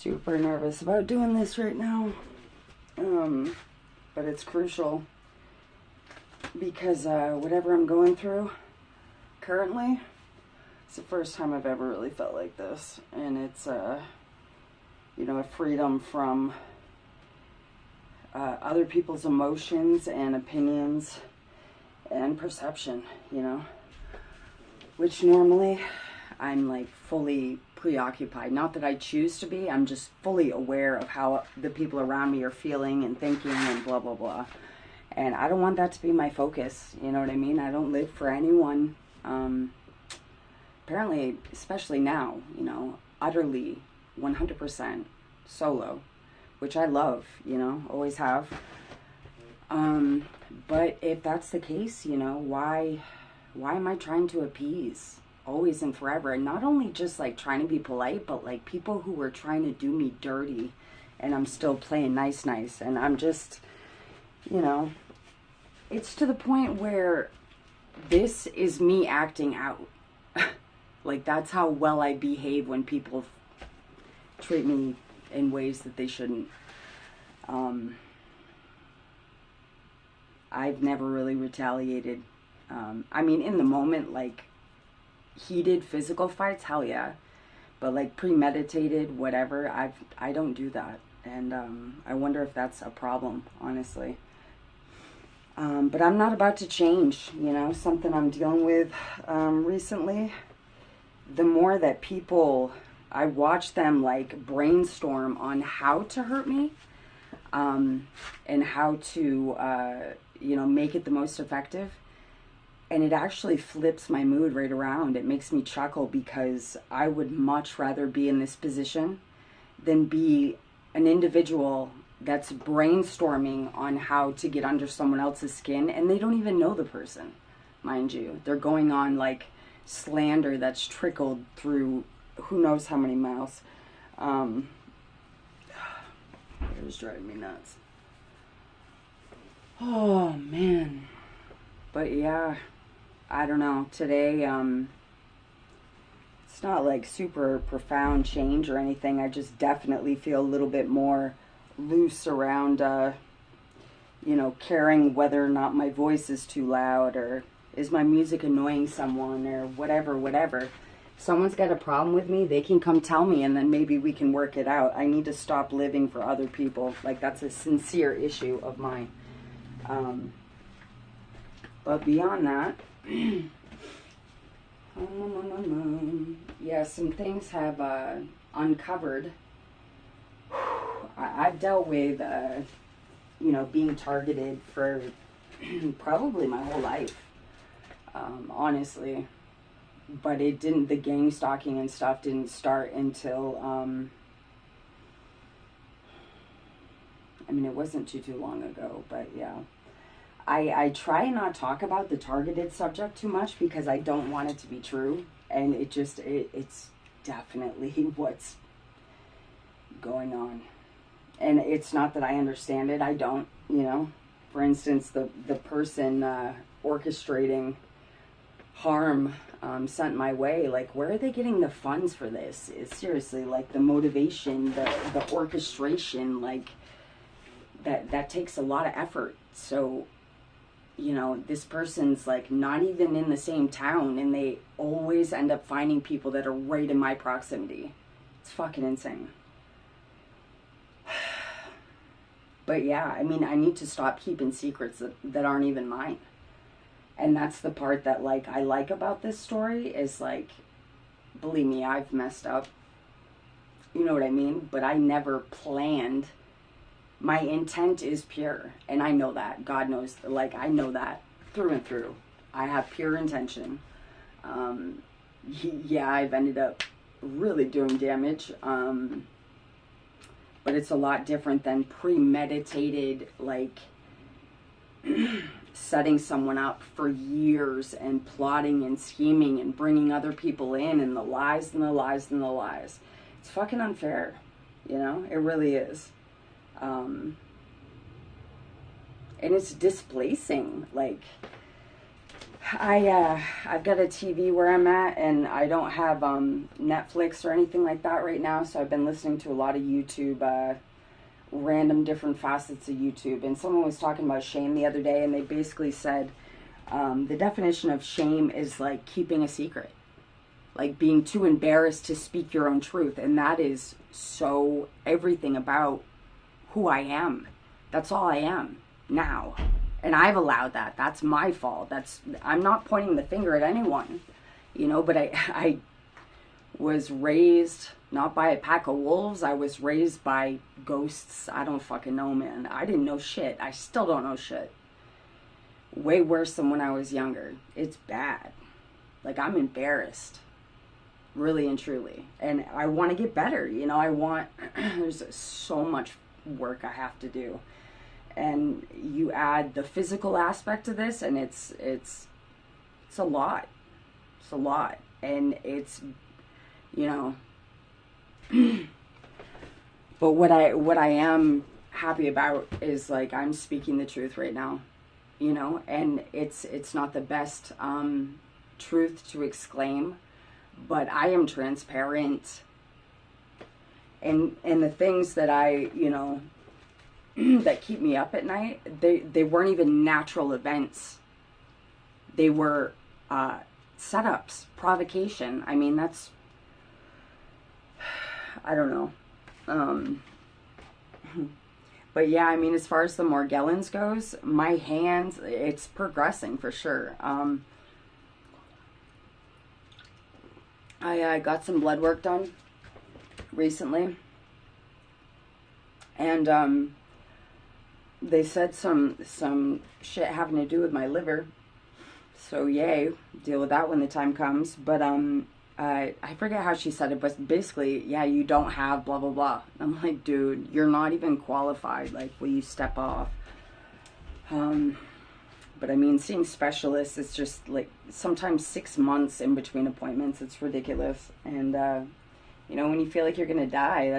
Super nervous about doing this right now. But it's crucial because whatever I'm going through currently, it's the first time I've ever really felt like this. And it's, a freedom from other people's emotions and opinions and perception, which normally I'm like fully preoccupied. Not that I choose to be, I'm just fully aware of how the people around me are feeling and thinking and blah, blah, blah. And I don't want that to be my focus, you know what I mean? I don't live for anyone. Apparently, especially now, utterly 100% solo, which I love, always have. But if that's the case, why am I trying to appease always and forever? And not only just like trying to be polite, but like people who were trying to do me dirty and I'm still playing nice. And I'm just, it's to the point where this is me acting out. Like that's how well I behave when people treat me in ways that they shouldn't. I've never really retaliated. In the moment, like heated physical fights, hell yeah. But like premeditated, whatever, I don't do that. And I wonder if that's a problem, honestly. But I'm not about to change, something I'm dealing with recently. The more that people, I watch them like brainstorm on how to hurt me, and how to, make it the most effective. And it actually flips my mood right around. It makes me chuckle because I would much rather be in this position than be an individual that's brainstorming on how to get under someone else's skin and they don't even know the person, mind you. They're going on like slander that's trickled through who knows how many miles. It was driving me nuts. Oh man. But yeah, I don't know. Today, it's not like super profound change or anything. I just definitely feel a little bit more loose around, caring whether or not my voice is too loud or is my music annoying someone or whatever. If someone's got a problem with me, they can come tell me and then maybe we can work it out. I need to stop living for other people. Like that's a sincere issue of mine. But beyond that, yeah, some things have uncovered. I've dealt with, being targeted for probably my whole life, honestly. But the gang stalking and stuff didn't start until, it wasn't too long ago, but yeah. I try and not talk about the targeted subject too much because I don't want it to be true. And it's definitely what's going on. And it's not that I understand it. I don't, For instance, the person orchestrating harm sent my way. Like, where are they getting the funds for this? It's seriously, like, the motivation, the orchestration, like, that takes a lot of effort. So, this person's like not even in the same town and they always end up finding people that are right in my proximity. It's fucking insane. But yeah, I need to stop keeping secrets that aren't even mine. And that's the part that like I like about this story is like, believe me, I've messed up. You know what I mean? But I never planned. My intent is pure, and I know that. God knows, like, I know that through and through. I have pure intention. Yeah, I've ended up really doing damage, but it's a lot different than premeditated, like, setting someone up for years and plotting and scheming and bringing other people in and the lies and the lies and the lies. It's fucking unfair, It really is. And it's displacing, like, I've got a TV where I'm at, and I don't have Netflix or anything like that right now. So I've been listening to a lot of YouTube, random different facets of YouTube. And someone was talking about shame the other day, and they basically said the definition of shame is like keeping a secret, like being too embarrassed to speak your own truth, and that is so everything about who I am. That's all I am now. And I've allowed that. That's my fault. I'm not pointing the finger at anyone, but I was raised not by a pack of wolves. I was raised by ghosts. I don't fucking know, man. I didn't know shit. I still don't know shit. Way worse than when I was younger. It's bad. Like, I'm embarrassed. Really and truly. And I want to get better. There's so much work I have to do. And you add the physical aspect of this, and it's a lot. It's a lot. And it's, but what I am happy about is, like, I'm speaking the truth right now, and it's not the best truth to exclaim, but I am transparent. And the things that I, that keep me up at night, they weren't even natural events. They were setups, provocation. I mean, I don't know. But yeah, I mean, as far as the Morgellons goes, my hands, it's progressing for sure. I got some blood work done recently, and they said some shit having to do with my liver. So yay, deal with that when the time comes. But I forget how she said it, but basically, yeah, you don't have blah blah blah. I'm like, dude, you're not even qualified. Like, will you step off? But I mean, seeing specialists, it's just like sometimes 6 months in between appointments. It's ridiculous. And when you feel like you're gonna die,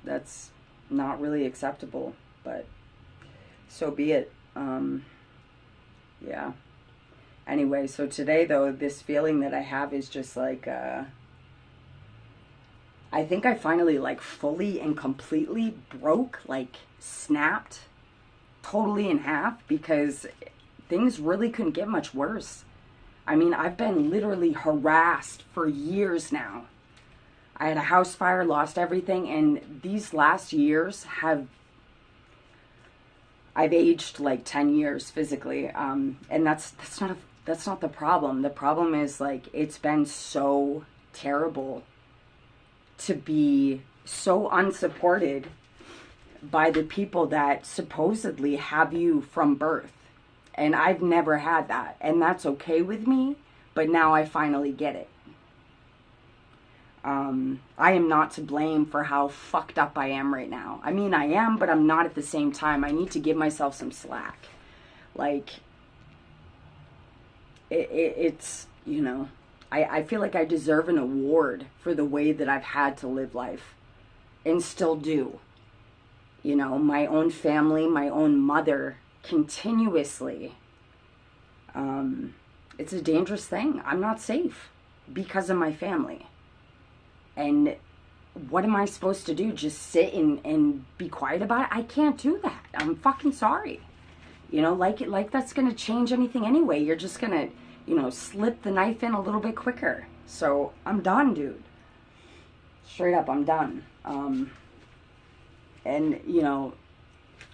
that's not really acceptable. But so be it. Yeah. Anyway, so today, though, this feeling that I have is just like, I think I finally, like, fully and completely broke, like, snapped totally in half, because things really couldn't get much worse. I mean, I've been literally harassed for years now. I had a house fire, lost everything, and these last years I've aged like 10 years physically, and that's not the problem. The problem is, like, it's been so terrible to be so unsupported by the people that supposedly have you from birth. And I've never had that, and that's okay with me, but now I finally get it. I am not to blame for how fucked up I am right now. I mean, I am, but I'm not at the same time. I need to give myself some slack. Like, it's, I feel like I deserve an award for the way that I've had to live life, and still do. My own family, my own mother, continuously. It's a dangerous thing. I'm not safe because of my family. And what am I supposed to do? Just sit and be quiet about it? I can't do that. I'm fucking sorry. Like that's going to change anything anyway. You're just going to, slip the knife in a little bit quicker. So I'm done, dude. Straight up, I'm done. And,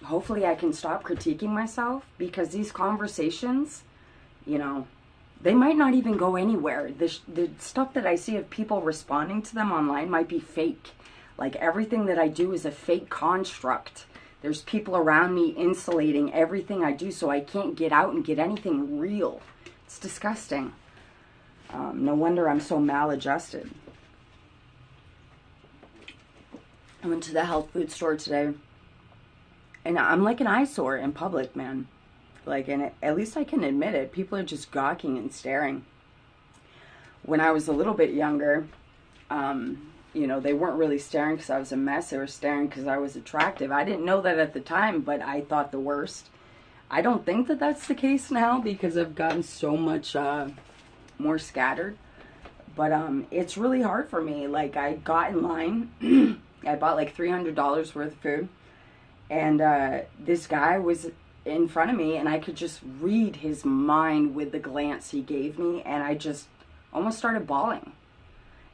hopefully I can stop critiquing myself, because these conversations, they might not even go anywhere. The stuff that I see of people responding to them online might be fake. Like, everything that I do is a fake construct. There's people around me insulating everything I do, so I can't get out and get anything real. It's disgusting. No wonder I'm so maladjusted. I went to the health food store today, and I'm like an eyesore in public, man. Like, and at least I can admit it. People are just gawking and staring. When I was a little bit younger, they weren't really staring because I was a mess. They were staring because I was attractive. I didn't know that at the time, but I thought the worst. I don't think that that's the case now because I've gotten so much more scattered. But it's really hard for me. Like, I got in line. I bought like $300 worth of food. And this guy was in front of me, and I could just read his mind with the glance he gave me. And I just almost started bawling.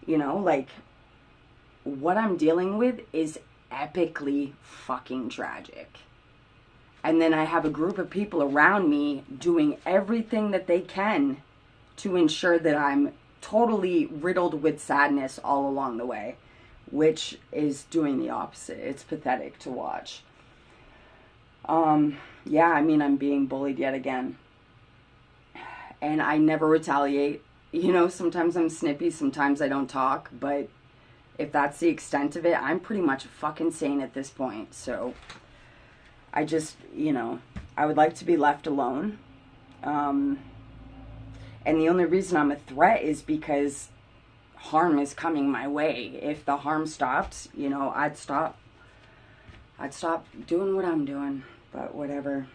You know, like, what I'm dealing with is epically fucking tragic. And then I have a group of people around me doing everything that they can to ensure that I'm totally riddled with sadness all along the way, which is doing the opposite. It's pathetic to watch. Yeah, I mean, I'm being bullied yet again. And I never retaliate. You know, sometimes I'm snippy, sometimes I don't talk, but if that's the extent of it, I'm pretty much fucking sane at this point. So I just, you know, I would like to be left alone. And the only reason I'm a threat is because harm is coming my way. If the harm stopped, you know, I'd stop doing what I'm doing, but whatever.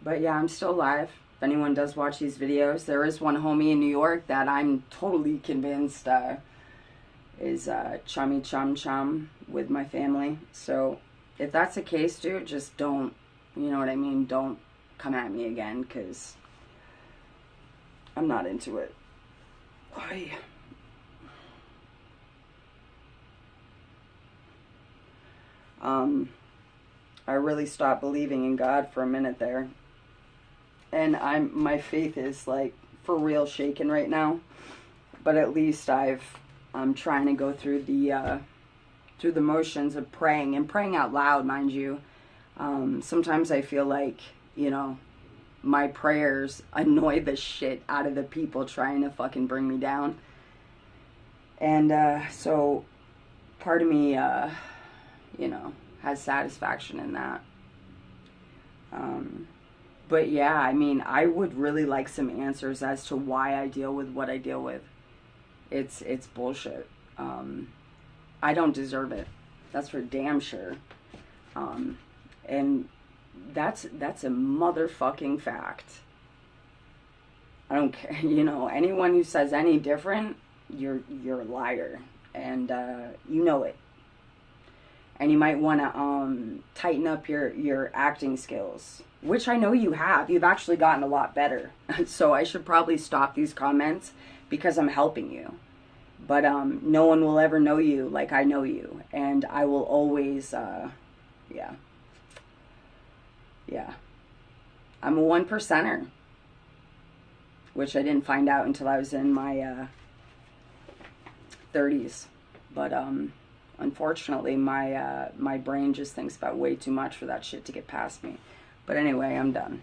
But yeah, I'm still alive. If anyone does watch these videos, there is one homie in New York that I'm totally convinced is chummy chum with my family. So if that's the case, dude, just don't, you know what I mean? Don't come at me again, because I'm not into it. I really stopped believing in God for a minute there. And my faith is like for real shaken right now. But at least I'm trying to go through the motions of praying, and praying out loud, mind you. Sometimes I feel like, you know, my prayers annoy the shit out of the people trying to fucking bring me down. And so part of me, you know, has satisfaction in that. But yeah, I mean, I would really like some answers as to why I deal with what I deal with. It's bullshit. I don't deserve it. That's for damn sure. And that's a motherfucking fact. I don't care. You know, anyone who says any different, you're a liar, and you know it. And you might want to tighten up your acting skills, which I know you have. You've actually gotten a lot better. So I should probably stop these comments because I'm helping you. But no one will ever know you like I know you. And I will always, yeah. I'm a 1%er. Which I didn't find out until I was in my 30s. But unfortunately, my brain just thinks about way too much for that shit to get past me. But anyway, I'm done.